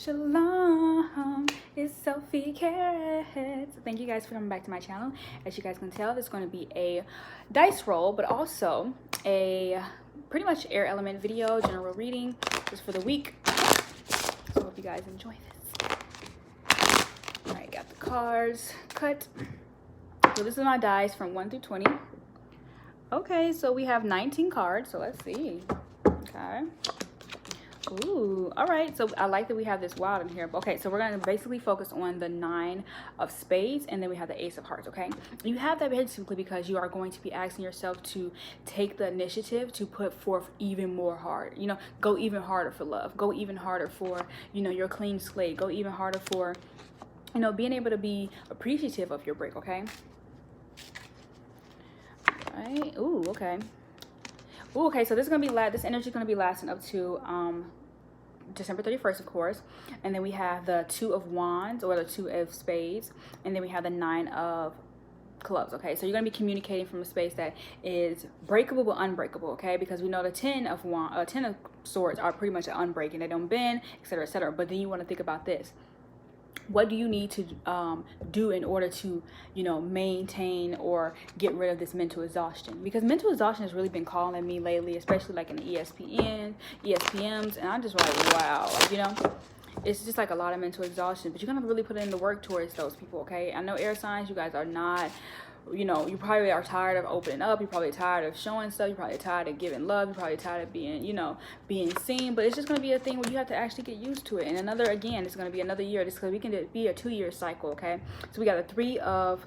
Shalom, it's Selfie Carats. Thank you guys for coming back to my channel. As you guys can tell, there's going to be a dice roll, but also a pretty much air element video, general reading, just for the week. So I hope you guys enjoy this. All right, got the cards cut. So this is my dice from 1 through 20. Okay, so we have 19 cards, so let's see. Okay. Ooh, all right, so I like that we have this wild in here. Okay, so we're going to basically focus on the 9 of spades, and then we have the ace of hearts. Okay, you have that basically because you are going to be asking yourself to take the initiative to put forth even more hard, you know, go even harder for love, go even harder for, you know, your clean slate, go even harder for, you know, being able to be appreciative of your break. Okay, all right. Ooh, okay. Ooh, okay, so this is gonna be this energy is gonna be lasting up to December 31st, of course. And then we have the 2 of wands, or the 2 of spades, and then we have the 9 of clubs. Okay, so you're going to be communicating from a space that is breakable but unbreakable. Okay, because we know the 10 of swords are pretty much unbreaking, they don't bend, etc., etc. But then you want to think about this: what do you need to do in order to, you know, maintain or get rid of this mental exhaustion? Because mental exhaustion has really been calling at me lately, especially like in the ESPMs, and I'm just like, wow, like, you know, it's just like a lot of mental exhaustion. But you're gonna really put in the work towards those people. Okay, I know air signs, you guys are not, you know, you probably are tired of opening up, you're probably tired of showing stuff, you're probably tired of giving love, you're probably tired of being, you know, being seen. But it's just going to be a thing where you have to actually get used to it. And again, it's going to be another year. This because we can be a 2-year cycle. Okay, so we got the 3 of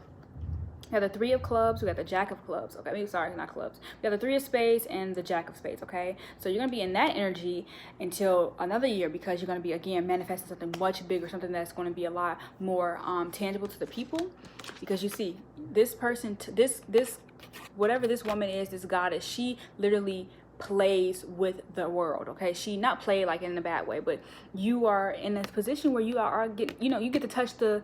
clubs, we got the jack of clubs. Okay, I mean, sorry, not clubs. We got the 3 of spades and the jack of spades. Okay, so you're gonna be in that energy until another year, because you're gonna be again manifesting something much bigger, something that's going to be a lot more tangible to the people. Because you see, this person, this whatever this woman is, this goddess, she literally plays with the world. Okay, she not play like in a bad way, but you are in a position where you are getting, you know, you get to touch the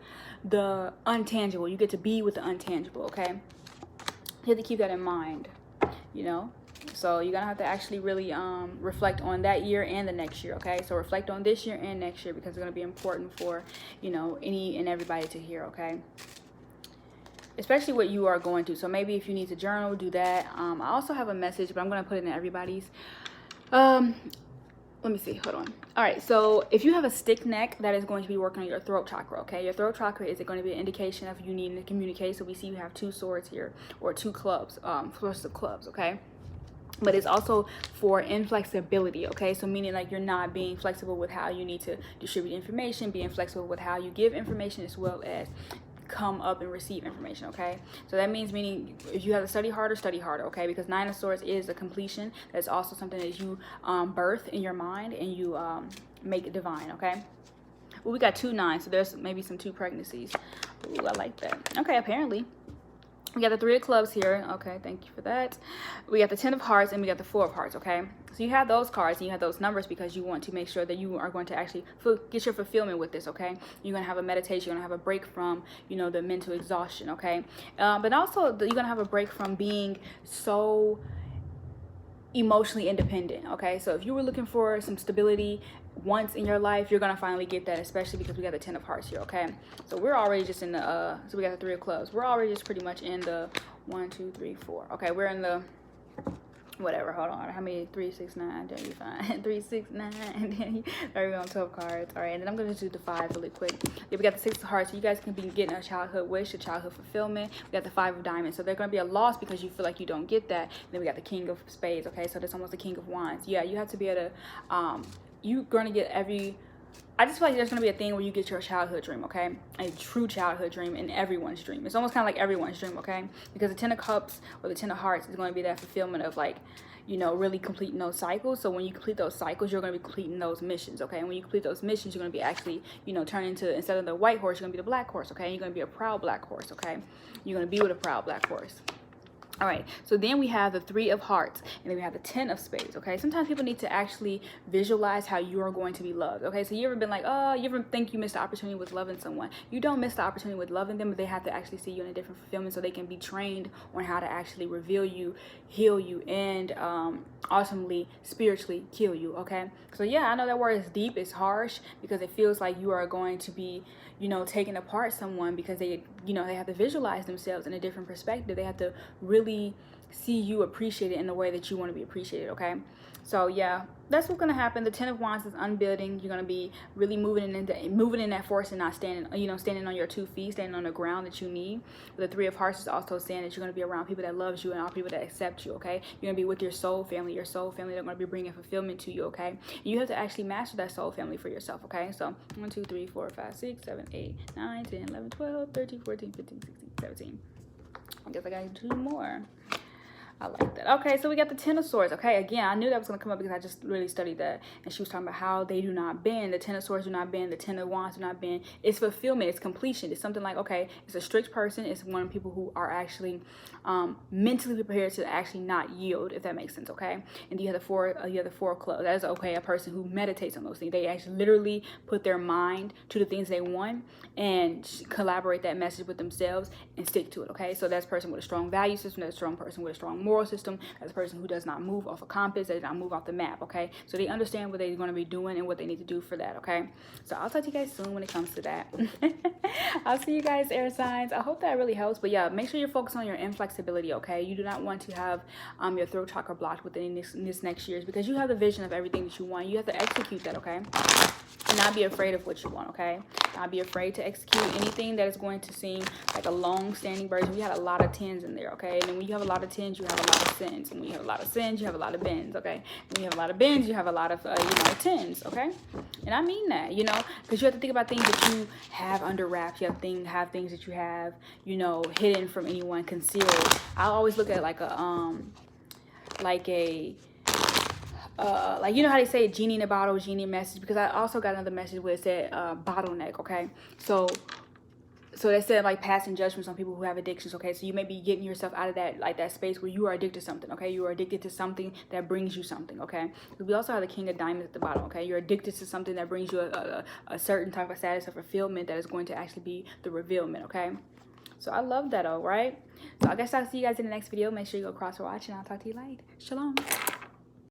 untangible, you get to be with the untangible. Okay, you have to keep that in mind, you know. So you're gonna have to actually really reflect on that year and the next year. Okay, so reflect on this year and next year, because it's going to be important for, you know, any and everybody to hear. Okay, especially what you are going through. So maybe if you need to journal, do that. I also have a message, but I'm going to put it in everybody's. Let me see, hold on. All right, so if you have a stick neck, that is going to be working on your throat chakra. Okay, your throat chakra is going to be an indication of you needing to communicate. So we see you have 2 swords here, or 2 clubs, first of clubs. Okay, but it's also for inflexibility. Okay, so meaning like you're not being flexible with how you need to distribute information, being flexible with how you give information, as well as come up and receive information. Okay, so that means, meaning if you have to study harder, okay, because 9 of swords is a completion. That's also something that you birth in your mind, and you make it divine. Okay, well, we got 2 9s, so there's maybe some 2 pregnancies. Ooh, I like that. Okay, apparently we got the 3 of clubs here. Okay, thank you for that. We got the 10 of hearts, and we got the 4 of hearts. Okay, so you have those cards and you have those numbers because you want to make sure that you are going to actually get your fulfillment with this. Okay, you're gonna have a meditation, you're gonna have a break from, you know, the mental exhaustion. Okay, but also you're gonna have a break from being so emotionally independent. Okay, so if you were looking for some stability once in your life, you're gonna finally get that, especially because we got the 10 of hearts here. Okay, so we're already just in the so we got the 3 of clubs, we're already just pretty much in the 1 2 3 4. Okay, we're in the whatever, hold on, how many? 3 6 9, there you find 3 6 9, and then we're on 12 cards. All right, and then I'm gonna do the 5 really quick. Yeah, we got the 6 of hearts, so you guys can be getting a childhood wish, a childhood fulfillment. We got the 5 of diamonds, so there's gonna be a loss because you feel like you don't get that. And then we got the king of spades. Okay, so that's almost the king of wands. Yeah, you have to be able to you're gonna get I just feel like there's gonna be a thing where you get your childhood dream. Okay, a true childhood dream, and everyone's dream. It's almost kind of like everyone's dream. Okay, because the 10 of cups or the 10 of hearts is going to be that fulfillment of, like, you know, really completing those cycles. So when you complete those cycles, you're going to be completing those missions. Okay, and when you complete those missions, you're going to be actually, you know, turn into, instead of the white horse, you're going to be the black horse. Okay, and you're going to be a proud black horse. Okay, you're going to be with a proud black horse. All right, so then we have the 3 of hearts, and then we have the 10 of spades, okay? Sometimes people need to actually visualize how you are going to be loved, okay? So you ever been like, oh, you ever think you missed the opportunity with loving someone? You don't miss the opportunity with loving them, but they have to actually see you in a different fulfillment so they can be trained on how to actually reveal you, heal you, and ultimately spiritually kill you, okay? So yeah, I know that word is deep, it's harsh, because it feels like you are going to be, you know, taking apart someone because they, you know, they have to visualize themselves in a different perspective. They have to really see you appreciated in the way that you want to be appreciated, okay? So yeah, that's what's gonna happen. The 10 of Wands is unbuilding. You're gonna be really moving in that force and not standing, you know, standing on your 2 feet, standing on the ground that you need. But the 3 of Hearts is also saying that you're gonna be around people that loves you and all people that accept you, okay? You're gonna be with your soul family. Your soul family, they're gonna be bringing fulfillment to you, okay? And you have to actually master that soul family for yourself, okay? So 1, 2, 3, 4, 5, 6, 7, 8, 9, 10, 11, 12, 13, 14, 15, 16, 17. I guess I got 2 more. I like that. Okay, so we got the 10 of Swords. Okay, again, I knew that was going to come up because I just really studied that. And she was talking about how they do not bend. The 10 of Swords do not bend. The 10 of Wands do not bend. It's fulfillment. It's completion. It's something like, okay, it's a strict person. It's one of the people who are actually mentally prepared to actually not yield, if that makes sense, okay? And you have the 4 of Clubs. That is, okay, a person who meditates on those things. They actually literally put their mind to the things they want and collaborate that message with themselves and stick to it, okay? So that's a person with a strong value system. That's a strong person with a strong moral system. That's a person who does not move off a compass, that does not move off the map, okay? So they understand what they're going to be doing and what they need to do for that, okay? So I'll talk to you guys soon when it comes to that. I'll see you guys, air signs. I hope that really helps. But yeah, make sure you're focused on your inflexibility, okay? You do not want to have your throat chakra blocked within this next year, because you have the vision of everything that you want. You have to execute that, okay? And not be afraid of what you want, okay? Not be afraid to execute anything that is going to seem like a long-standing burden. We had a lot of 10s in there, okay? And then when you have a lot of 10s, you have a lot of sins. And when you have a lot of sins, you have a lot of bends, okay? And when you have a lot of bends, you have a lot of, 10s, okay? And I mean that, you know, because you have to think about things that you have under wraps. You have things that you have, you know, hidden from anyone, concealed. I always look at it like you know how they say genie in a bottle, genie message, because I also got another message where it said bottleneck, okay? So they said like passing judgments on people who have addictions, okay? So you may be getting yourself out of that, like that space where you are addicted to something, okay? You are addicted to something that brings you something, okay? We also have the King of Diamonds at the bottom, okay? You're addicted to something that brings you a certain type of status of fulfillment that is going to actually be the revealment, okay? So I love that, all right? So I guess I'll see you guys in the next video. Make sure you go cross watch, and I'll talk to you later. Shalom.